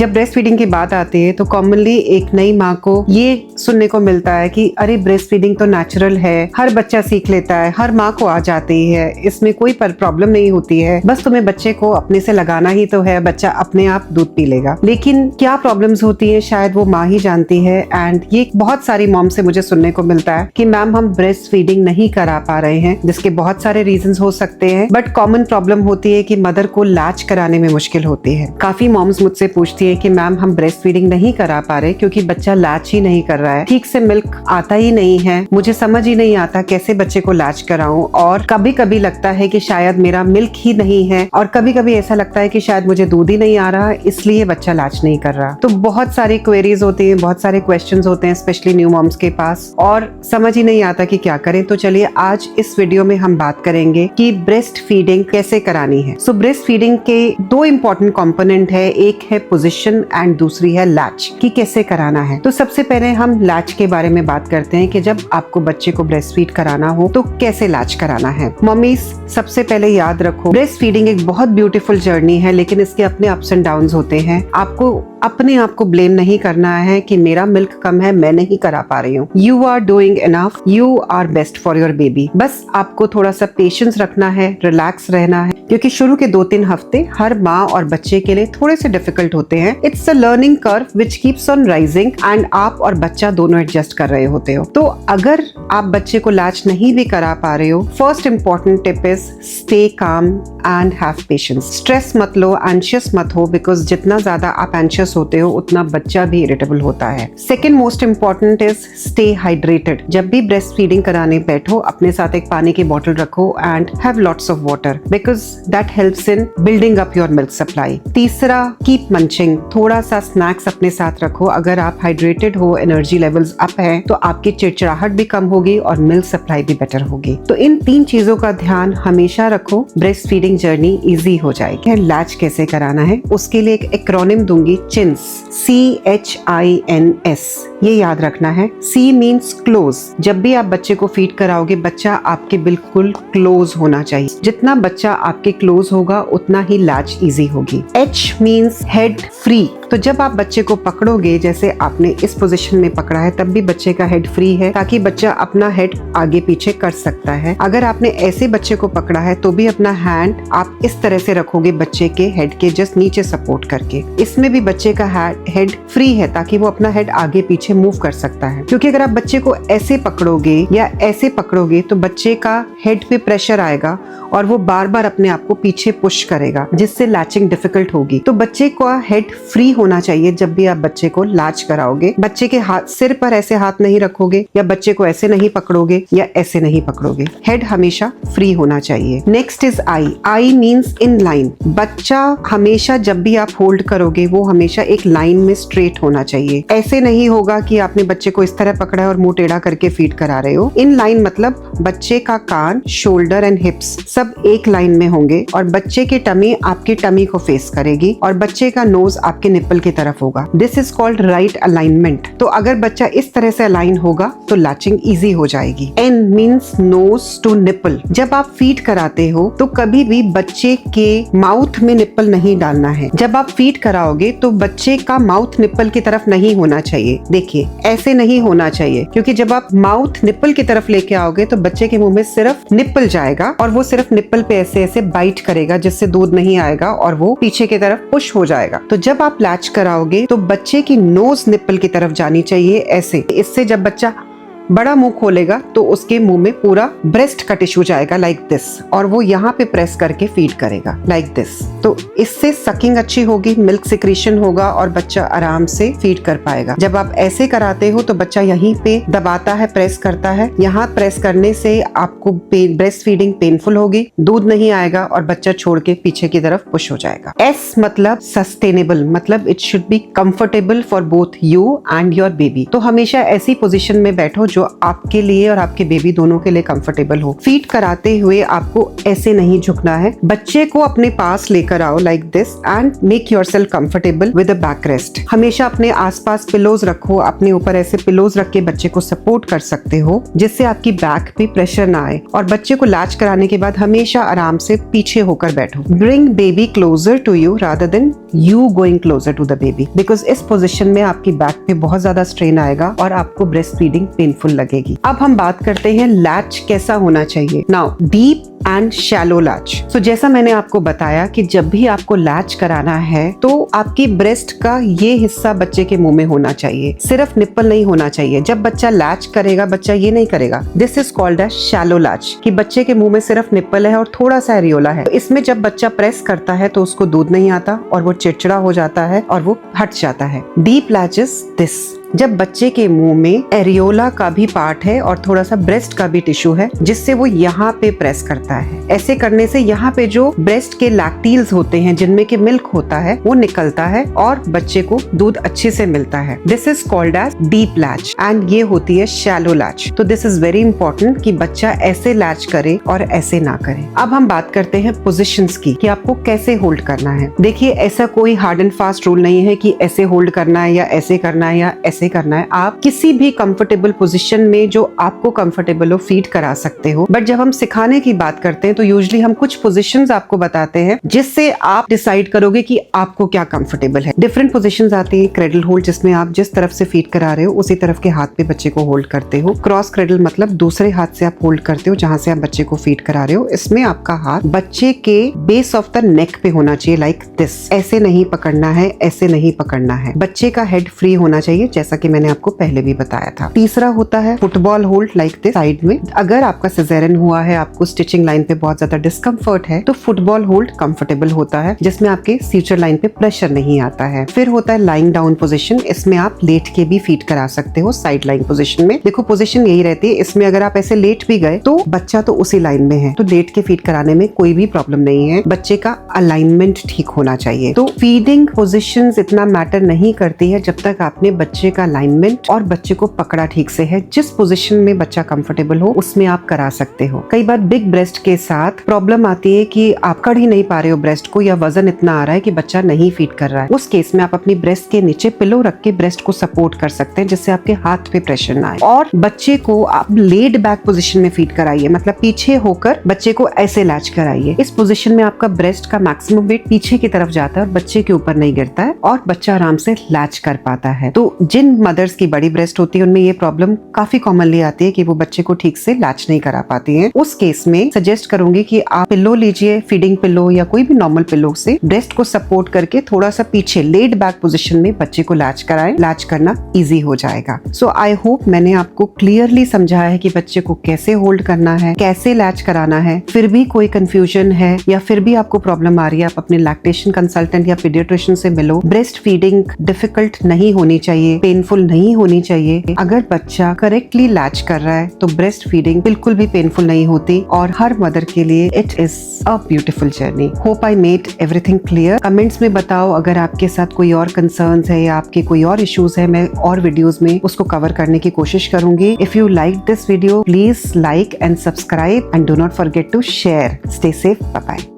जब breast feeding की बात आती है तो कॉमनली एक नई माँ को ये सुनने को मिलता है कि अरे ब्रेस्ट फीडिंग तो नेचुरल है, हर बच्चा सीख लेता है, हर माँ को आ जाती है, इसमें कोई प्रॉब्लम नहीं होती है, बस तुम्हें बच्चे को अपने से लगाना ही तो है, बच्चा अपने आप दूध पी लेगा। लेकिन क्या प्रॉब्लम्स होती है शायद वो माँ ही जानती है। एंड ये बहुत सारी मॉम से मुझे सुनने को मिलता है कि मैम हम ब्रेस्ट फीडिंग नहीं करा पा रहे हैं, जिसके बहुत सारे रीजंस हो सकते हैं, बट कॉमन प्रॉब्लम होती है कि मदर को लैच कराने में मुश्किल होती है। काफी मॉम्स मुझसे पूछती है कि मैम हम ब्रेस्ट फीडिंग नहीं करा पा रहे क्योंकि बच्चा लैच ही नहीं कर रहा है, ठीक से मिल्क आता ही नहीं है, मुझे समझ ही नहीं आता कैसे बच्चे को लैच कराऊं, और कभी कभी लगता है कि शायद मेरा मिल्क ही नहीं है, और कभी कभी ऐसा लगता है कि शायद मुझे दूध ही नहीं आ रहा इसलिए बच्चा लैच नहीं कर रहा। तो बहुत सारी क्वेरीज होती हैं, बहुत सारे क्वेश्चंस होते हैं स्पेशली न्यू मॉम्स के पास, और समझ ही नहीं आता कि क्या करें। तो चलिए आज इस वीडियो में हम बात करेंगे कि ब्रेस्ट फीडिंग कैसे करानी है। सो ब्रेस्ट फीडिंग के दो इंपॉर्टेंट कंपोनेंट है, एक है पोजीशन एंड दूसरी है लैच, कि कैसे कराना है। तो सबसे पहले हम लैच के बारे में बात करते हैं कि जब आपको बच्चे को ब्रेस्ट फीड कराना हो तो कैसे लैच कराना है। मम्मीज सबसे पहले याद रखो, ब्रेस्ट फीडिंग एक बहुत ब्यूटीफुल जर्नी है, लेकिन इसके अपने अप्स एंड डाउन्स होते हैं। आपको अपने आप को ब्लेम नहीं करना है कि मेरा मिल्क कम है, मैं नहीं करा पा रही हूँ। You are doing enough, you are best for your baby. बस आपको थोड़ा सा पेशेंस रखना है, रिलैक्स रहना है, क्योंकि शुरू के 2-3 हफ्ते हर माँ और बच्चे के लिए थोड़े से डिफिकल्ट होते हैं। It's a learning curve which keeps on rising and आप और बच्चा दोनों एडजस्ट कर रहे होते हो। तो अगर आप बच्चे को लैच नहीं भी करा पा रहे हो, first important tip is stay calm and have patience. Stress मत लो, एंशियस मत हो, बिकॉज जितना ज्यादा आप एंशियस होते हो उतना बच्चा भी इरिटेबल होता है। Second most important is stay hydrated. जब भी ब्रेस्ट फीडिंग कराने बैठो अपने साथ एक पानी की बोतल रखो and have lots of water, because that helps in building up your milk supply. तीसरा, कीप मंचिंग, थोड़ा सा स्नैक्स अपने साथ रखो। अगर आप हाइड्रेटेड हो, एनर्जी लेवल्स अप है, तो आपकी चिड़चिड़ाहट भी कम होगी और मिल्क सप्लाई भी बेटर होगी। तो इन 3 चीजों का ध्यान हमेशा रखो, ब्रेस्ट फीडिंग जर्नी इजी हो जाएगी। लैच कैसे कराना है उसके लिए एक एक्रोनिम दूंगी, चिन्स, CHINS, ये याद रखना है। C means close. जब भी आप बच्चे को फीड कराओगे बच्चा आपके बिल्कुल क्लोज होना चाहिए। जितना बच्चा आपके क्लोज होगा उतना ही लैच इजी होगी। H means head free. तो जब आप बच्चे को पकड़ोगे, जैसे आपने इस पोजीशन में पकड़ा है, तब भी बच्चे का हेड फ्री है, ताकि बच्चा अपना हेड आगे पीछे कर सकता है। अगर आपने ऐसे बच्चे को पकड़ा है तो भी अपना हैंड आप इस तरह से रखोगे बच्चे के हेड के जस्ट नीचे सपोर्ट करके। इसमें भी बच्चे का हेड फ्री है ताकि वो अपना हेड आगे पीछे मूव कर सकता है। क्योंकि अगर आप बच्चे को ऐसे पकड़ोगे या ऐसे पकड़ोगे तो बच्चे का हेड पे प्रेशर आएगा और वो बार बार अपने आप को पीछे पुश करेगा, जिससे लैचिंग डिफिकल्ट होगी। तो बच्चे का हेड फ्री होना चाहिए जब भी आप बच्चे को लैच कराओगे। बच्चे के हाथ सिर पर ऐसे हाथ नहीं रखोगे, या बच्चे को ऐसे नहीं पकड़ोगे या ऐसे नहीं पकड़ोगे। हेड हमेशा फ्री होना चाहिए। Next is I means in line. बच्चा हमेशा जब भी आप होल्ड करोगे वो हमेशा एक लाइन में स्ट्रेट होना चाहिए। ऐसे नहीं होगा कि आपने बच्चे को इस तरह पकड़ा है और मुंह टेढ़ा करके फीड करा रहे हो। इन लाइन मतलब बच्चे का कान, शोल्डर एंड हिप्स सब एक लाइन में होंगे, और बच्चे की टमी आपकी टमी को फेस करेगी, और बच्चे का नोज आपके निप्पल की तरफ होगा। This is called right alignment. तो अगर बच्चा इस तरह से अलाइन होगा तो लैचिंग इजी हो जाएगी। N means nose to nipple. जब आप फीड कराते हो तो कभी भी बच्चे के माउथ में निप्पल नहीं डालना है। जब आप फीड कराओगे तो बच्चे का माउथ निप्पल की तरफ नहीं होना चाहिए। देखिए ऐसे नहीं होना चाहिए, क्योंकि जब आप माउथ निप्पल की तरफ लेके आओगे तो बच्चे के मुंह में सिर्फ निप्पल जाएगा और वो सिर्फ निप्पल पे ऐसे ऐसे बाइट करेगा, जिससे दूध नहीं आएगा और वो पीछे की तरफ पुश हो जाएगा। तो जब आप लैच कराओगे तो बच्चे की नोज निप्पल की तरफ जानी चाहिए ऐसे। इससे जब बच्चा बड़ा मुंह खोलेगा तो उसके मुंह में पूरा ब्रेस्ट का टिश्यू जाएगा लाइक दिस, और वो यहाँ पे प्रेस करके फीड करेगा लाइक दिस। तो इससे सकिंग अच्छी होगी, मिल्क सिक्रीशन होगा और बच्चा आराम से फीड कर पाएगा। जब आप ऐसे कराते हो तो बच्चा यहीं पे दबाता है, प्रेस करता है। यहाँ प्रेस करने से आपको ब्रेस्ट फीडिंग पेनफुल होगी, दूध नहीं आएगा और बच्चा छोड़ के पीछे की तरफ पुश हो जाएगा। S मतलब सस्टेनेबल, मतलब it should be comfortable for both you and your baby. तो हमेशा ऐसी पोजीशन में बैठो जो जो आपके लिए और आपके बेबी दोनों के लिए कंफर्टेबल हो। फीड कराते हुए आपको ऐसे नहीं झुकना है, बच्चे को अपने पास लेकर आओ like this and make yourself comfortable with a back rest. हमेशा अपने आसपास पिलोज रखो, अपने ऊपर ऐसे पिलोज रख के बच्चे को सपोर्ट कर सकते हो जिससे आपकी बैक पे प्रेशर ना आए। और बच्चे को लैच कराने के बाद हमेशा आराम से पीछे होकर बैठो। Bring baby closer to you rather than you going closer to the baby, because इस पोजीशन में आपकी बैक पे बहुत ज्यादा स्ट्रेन आएगा और आपको ब्रेस्ट फीडिंग पेनफुल लगेगी। अब हम बात करते हैं लैच कैसा होना चाहिए। Now deep and shallow latch. So जैसा मैंने आपको बताया कि जब भी आपको लैच कराना है तो आपकी ब्रेस्ट का ये हिस्सा बच्चे के मुंह में होना चाहिए, सिर्फ निप्पल नहीं होना चाहिए। जब बच्चा लैच करेगा बच्चा ये नहीं करेगा, this is called as shallow latch, कि बच्चे के मुंह में सिर्फ निप्पल है और थोड़ा सा एरियोला है। तो इसमें जब बच्चा प्रेस करता है तो उसको दूध नहीं आता और वो चिड़चिड़ा हो जाता है और वो हट जाता है। डीप लैच इज दिस, जब बच्चे के मुंह में एरियोला का भी पार्ट है और थोड़ा सा ब्रेस्ट का भी टिश्यू है जिससे वो यहाँ पे प्रेस करता है। ऐसे करने से यहाँ पे जो ब्रेस्ट के लैक्टील्स होते हैं जिनमें के मिल्क होता है वो निकलता है और बच्चे को दूध अच्छे से मिलता है। This is called as deep latch and ये होती है शैलो लैच। तो दिस इज वेरी इंपॉर्टेंट कि बच्चा ऐसे लैच करे और ऐसे ना करे। अब हम बात करते हैं पोजिशंस की, कि आपको कैसे होल्ड करना है। देखिए ऐसा कोई हार्ड एंड फास्ट रूल नहीं है कि ऐसे होल्ड करना है या ऐसे करना है या ऐसे करना है। आप किसी भी कंफर्टेबल पोजीशन में जो आपको कंफर्टेबल हो फीड करा सकते हो। बट जब हम सिखाने की बात करते हैं तो यूजुअली हम कुछ पोजीशंस आपको बताते हैं जिससे आप डिसाइड करोगे कि आपको क्या कंफर्टेबल है। डिफरेंट पोजीशंस आती है। क्रेडल होल्ड, जिसमें आप जिस तरफ से फीड करा रहे हो उसी तरफ के हाथ पे बच्चे को होल्ड करते हो। क्रॉस क्रेडल मतलब दूसरे हाथ से आप होल्ड करते हो जहां से आप बच्चे को फीड करा रहे हो। इसमें आपका हाथ बच्चे के बेस ऑफ द नेक पे होना चाहिए लाइक दिस। ऐसे नहीं पकड़ना है, ऐसे नहीं पकड़ना है। बच्चे का हेड फ्री होना चाहिए जैसा कि मैंने आपको पहले भी बताया था। तीसरा होता है football hold like this side में। अगर आपका सिजेरियन हुआ है, आपको स्टिचिंग लाइन पे बहुत ज्यादा डिस्कम्फर्ट है तो फुटबॉल होल्ड कंफर्टेबल होता है जिसमें आपके सीचर लाइन पे प्रेशर नहीं आता है। फिर होता है लाइंग डाउन पोजीशन। इसमें आप लेट के भी फीड करा सकते हो साइड लाइन पोजीशन में। देखो पोजीशन यही रहती है। इसमें अगर आप ऐसे लेट भी गए तो बच्चा तो उसी लाइन में है, तो लेट के फीड कराने में कोई भी प्रॉब्लम नहीं है। बच्चे का अलाइनमेंट ठीक होना चाहिए। तो फीडिंग पोजीशंस इतना मैटर नहीं करती है जब तक आपने बच्चे का अलाइनमेंट और बच्चे को पकड़ा ठीक से है। जिस पोजीशन में बच्चा कंफर्टेबल हो उसमें आप करा सकते हो। कई बार बिग ब्रेस्ट के साथ प्रॉब्लम आती है कि आप कढ़ ही नहीं पा रहे हो ब्रेस्ट को, या वजन इतना आ रहा है कि बच्चा नहीं फीड कर रहा है। उस केस में आप अपनी ब्रेस्ट के नीचे पिलो रख के ब्रेस्ट को सपोर्ट कर सकते हैं जिससे आपके हाथ पे प्रेशर ना आए। और बच्चे को आप लेड बैक पोजीशन में फीड कराइए, मतलब पीछे होकर बच्चे को ऐसे लैच कराइए। इस पोजीशन में आपका ब्रेस्ट का मैक्सिमम वेट पीछे की तरफ जाता है और बच्चे के ऊपर नहीं गिरता है और बच्चा आराम से लैच कर पाता है। तो जिन मदर्स की बड़ी ब्रेस्ट होती है उनमें ये प्रॉब्लम काफी कॉमनली आती है कि वो बच्चे को ठीक से लैच नहीं करा पाती हैं। उस केस में सजेस्ट करूंगी कि आप पिलो लीजिए, फीडिंग पिलो या कोई भी नॉर्मल पिलो से ब्रेस्ट को सपोर्ट करके थोड़ा सा पीछे लेड बैक पोजीशन में बच्चे को लैच कराएं। लैच करना इजी हो जाएगा। सो आई होप मैंने आपको क्लियरली समझाया है कि बच्चे को कैसे होल्ड करना है, कैसे लैच कराना है। फिर भी कोई कंफ्यूजन है या फिर भी आपको प्रॉब्लम आ रही है, आप अपने लैक्टेशन कंसल्टेंट या पीडियाट्रिशियन से मिलो। ब्रेस्ट फीडिंग डिफिकल्ट नहीं होनी चाहिए, पेनफुल नहीं होनी चाहिए। अगर बच्चा करेक्टली लैच कर रहा है तो ब्रेस्ट फीडिंग बिल्कुल भी पेनफुल नहीं होती और हर मदर के लिए it is a beautiful journey. Hope I made everything clear. Comments में बताओ अगर आपके साथ कोई और कंसर्न्स है या आपके कोई और इश्यूज है, मैं और वीडियोस में उसको कवर करने की कोशिश करूंगी। If you like this video please like and subscribe and do not forget to share. Stay safe, bye bye.